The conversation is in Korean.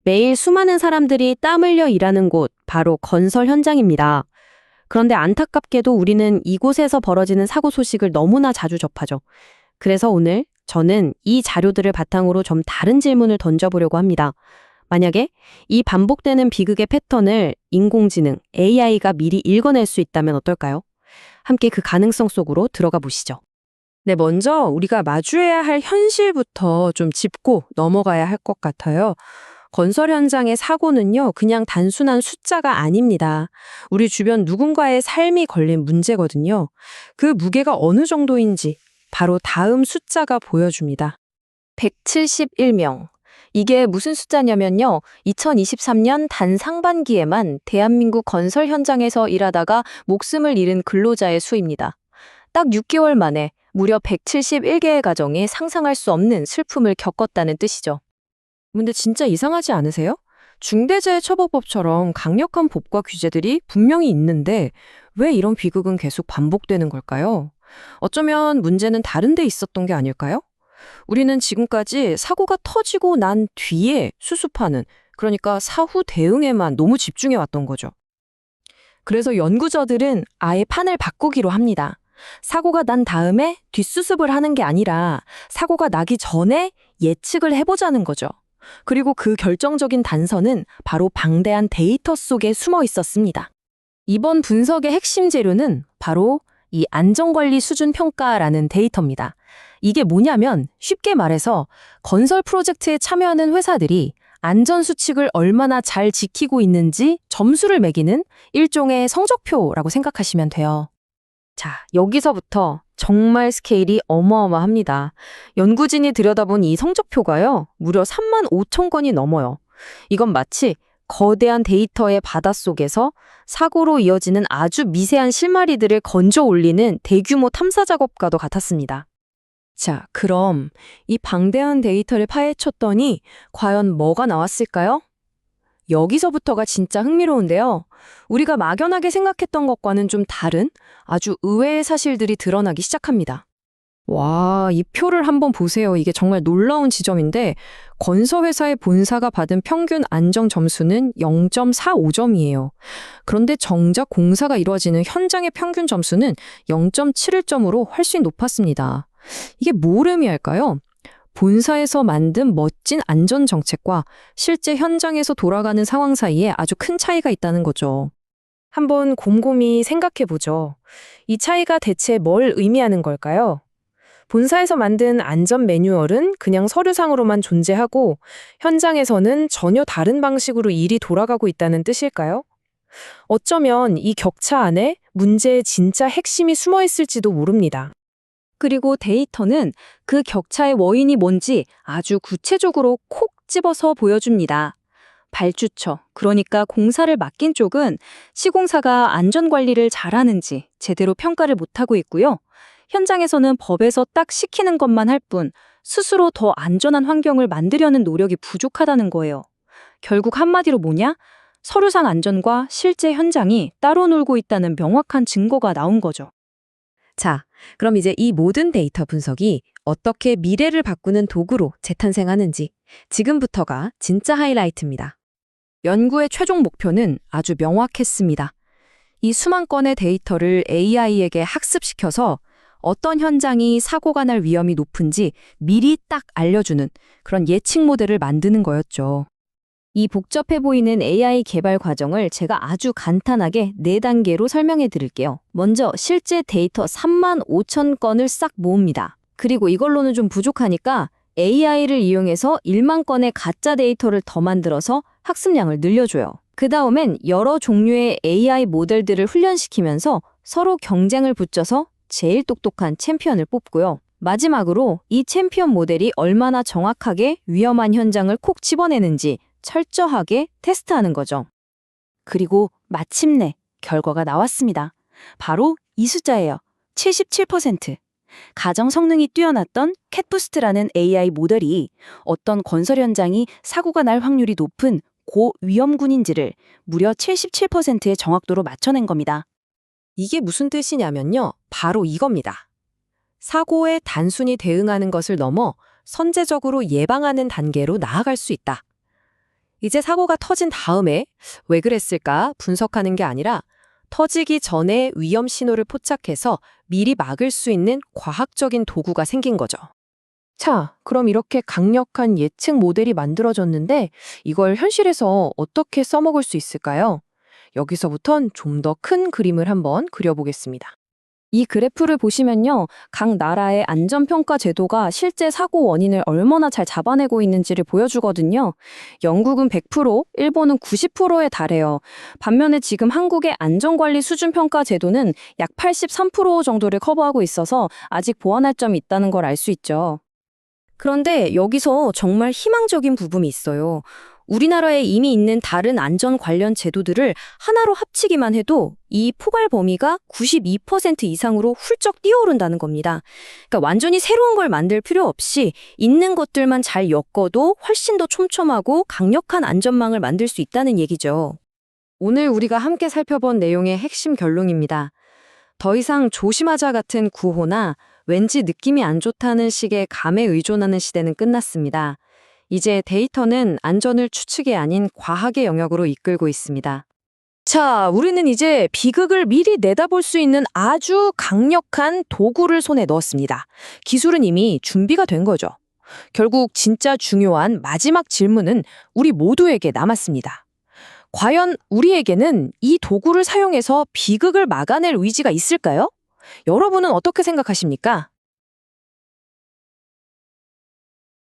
매일 수많은 사람들이 땀 흘려 일하는 곳, 바로 건설 현장입니다. 그런데 안타깝게도 우리는 이곳에서 벌어지는 사고 소식을 너무나 자주 접하죠. 그래서 오늘 저는 이 자료들을 바탕으로 좀 다른 질문을 던져보려고 합니다. 만약에 이 반복되는 비극의 패턴을 인공지능, AI가 미리 읽어낼 수 있다면 어떨까요? 함께 그 가능성 속으로 들어가 보시죠. 네, 먼저 우리가 마주해야 할 현실부터 좀 짚고 넘어가야 할 것 같아요. 건설 현장의 사고는요, 그냥 단순한 숫자가 아닙니다. 우리 주변 누군가의 삶이 걸린 문제거든요. 그 무게가 어느 정도인지 바로 다음 숫자가 보여줍니다. 171명. 이게 무슨 숫자냐면요. 2023년 단 상반기에만 대한민국 건설 현장에서 일하다가 목숨을 잃은 근로자의 수입니다. 딱 6개월 만에 무려 171개의 가정이 상상할 수 없는 슬픔을 겪었다는 뜻이죠. 근데 진짜 이상하지 않으세요? 중대재해처벌법처럼 강력한 법과 규제들이 분명히 있는데 왜 이런 비극은 계속 반복되는 걸까요? 어쩌면 문제는 다른 데 있었던 게 아닐까요? 우리는 지금까지 사고가 터지고 난 뒤에 수습하는, 그러니까 사후 대응에만 너무 집중해 왔던 거죠. 그래서 연구자들은 아예 판을 바꾸기로 합니다. 사고가 난 다음에 뒷수습을 하는 게 아니라 사고가 나기 전에 예측을 해보자는 거죠. 그리고 그 결정적인 단서는 바로 방대한 데이터 속에 숨어 있었습니다. 이번 분석의 핵심 재료는 바로 이 안전관리 수준 평가라는 데이터입니다. 이게 뭐냐면 쉽게 말해서 건설 프로젝트에 참여하는 회사들이 안전수칙을 얼마나 잘 지키고 있는지 점수를 매기는 일종의 성적표라고 생각하시면 돼요. 자, 여기서부터 정말 스케일이 어마어마합니다. 연구진이 들여다본 이 성적표가요, 무려 3만 5천 건이 넘어요. 이건 마치 거대한 데이터의 바닷속에서 사고로 이어지는 아주 미세한 실마리들을 건져 올리는 대규모 탐사 작업과도 같았습니다. 자, 그럼 이 방대한 데이터를 파헤쳤더니 과연 뭐가 나왔을까요? 여기서부터가 진짜 흥미로운데요. 우리가 막연하게 생각했던 것과는 좀 다른 아주 의외의 사실들이 드러나기 시작합니다. 와, 이 표를 한번 보세요. 이게 정말 놀라운 지점인데 건설회사의 본사가 받은 평균 안정 점수는 0.45점이에요. 그런데 정작 공사가 이루어지는 현장의 평균 점수는 0.71점으로 훨씬 높았습니다. 이게 뭘 의미할까요? 본사에서 만든 멋진 안전 정책과 실제 현장에서 돌아가는 상황 사이에 아주 큰 차이가 있다는 거죠. 한번 곰곰이 생각해 보죠. 이 차이가 대체 뭘 의미하는 걸까요? 본사에서 만든 안전 매뉴얼은 그냥 서류상으로만 존재하고 현장에서는 전혀 다른 방식으로 일이 돌아가고 있다는 뜻일까요? 어쩌면 이 격차 안에 문제의 진짜 핵심이 숨어 있을지도 모릅니다. 그리고 데이터는 그 격차의 원인이 뭔지 아주 구체적으로 콕 집어서 보여줍니다. 발주처, 그러니까 공사를 맡긴 쪽은 시공사가 안전관리를 잘하는지 제대로 평가를 못하고 있고요. 현장에서는 법에서 딱 시키는 것만 할 뿐 스스로 더 안전한 환경을 만들려는 노력이 부족하다는 거예요. 결국 한마디로 뭐냐? 서류상 안전과 실제 현장이 따로 놀고 있다는 명확한 증거가 나온 거죠. 자, 그럼 이제 이 모든 데이터 분석이 어떻게 미래를 바꾸는 도구로 재탄생하는지 지금부터가 진짜 하이라이트입니다. 연구의 최종 목표는 아주 명확했습니다. 이 수만 건의 데이터를 AI에게 학습시켜서 어떤 현장이 사고가 날 위험이 높은지 미리 딱 알려주는 그런 예측 모델을 만드는 거였죠. 이 복잡해 보이는 AI 개발 과정을 제가 아주 간단하게 4단계로 설명해 드릴게요. 먼저 실제 데이터 3만 5천 건을 싹 모읍니다. 그리고 이걸로는 좀 부족하니까 AI를 이용해서 1만 건의 가짜 데이터를 더 만들어서 학습량을 늘려줘요. 그 다음엔 여러 종류의 AI 모델들을 훈련시키면서 서로 경쟁을 붙여서 제일 똑똑한 챔피언을 뽑고요. 마지막으로 이 챔피언 모델이 얼마나 정확하게 위험한 현장을 콕 집어내는지 철저하게 테스트하는 거죠. 그리고 마침내 결과가 나왔습니다. 바로 이 숫자예요. 77%. 가정 성능이 뛰어났던 캣부스트라는 AI 모델이 어떤 건설 현장이 사고가 날 확률이 높은 고위험군인지를 무려 77%의 정확도로 맞춰낸 겁니다. 이게 무슨 뜻이냐면요. 바로 이겁니다. 사고에 단순히 대응하는 것을 넘어 선제적으로 예방하는 단계로 나아갈 수 있다. 이제 사고가 터진 다음에 왜 그랬을까 분석하는 게 아니라 터지기 전에 위험 신호를 포착해서 미리 막을 수 있는 과학적인 도구가 생긴 거죠. 자, 그럼 이렇게 강력한 예측 모델이 만들어졌는데 이걸 현실에서 어떻게 써먹을 수 있을까요? 여기서부턴 좀 더 큰 그림을 한번 그려보겠습니다. 이 그래프를 보시면요. 각 나라의 안전평가 제도가 실제 사고 원인을 얼마나 잘 잡아내고 있는지를 보여주거든요. 영국은 100%, 일본은 90%에 달해요. 반면에 지금 한국의 안전관리 수준평가 제도는 약 83% 정도를 커버하고 있어서 아직 보완할 점이 있다는 걸 알 수 있죠. 그런데 여기서 정말 희망적인 부분이 있어요. 우리나라에 이미 있는 다른 안전 관련 제도들을 하나로 합치기만 해도 이 포괄 범위가 92% 이상으로 훌쩍 뛰어오른다는 겁니다. 그러니까 완전히 새로운 걸 만들 필요 없이 있는 것들만 잘 엮어도 훨씬 더 촘촘하고 강력한 안전망을 만들 수 있다는 얘기죠. 오늘 우리가 함께 살펴본 내용의 핵심 결론입니다. 더 이상 조심하자 같은 구호나 왠지 느낌이 안 좋다는 식의 감에 의존하는 시대는 끝났습니다. 이제 데이터는 안전을 추측이 아닌 과학의 영역으로 이끌고 있습니다. 자, 우리는 이제 비극을 미리 내다볼 수 있는 아주 강력한 도구를 손에 넣었습니다. 기술은 이미 준비가 된 거죠. 결국 진짜 중요한 마지막 질문은 우리 모두에게 남았습니다. 과연 우리에게는 이 도구를 사용해서 비극을 막아낼 의지가 있을까요? 여러분은 어떻게 생각하십니까?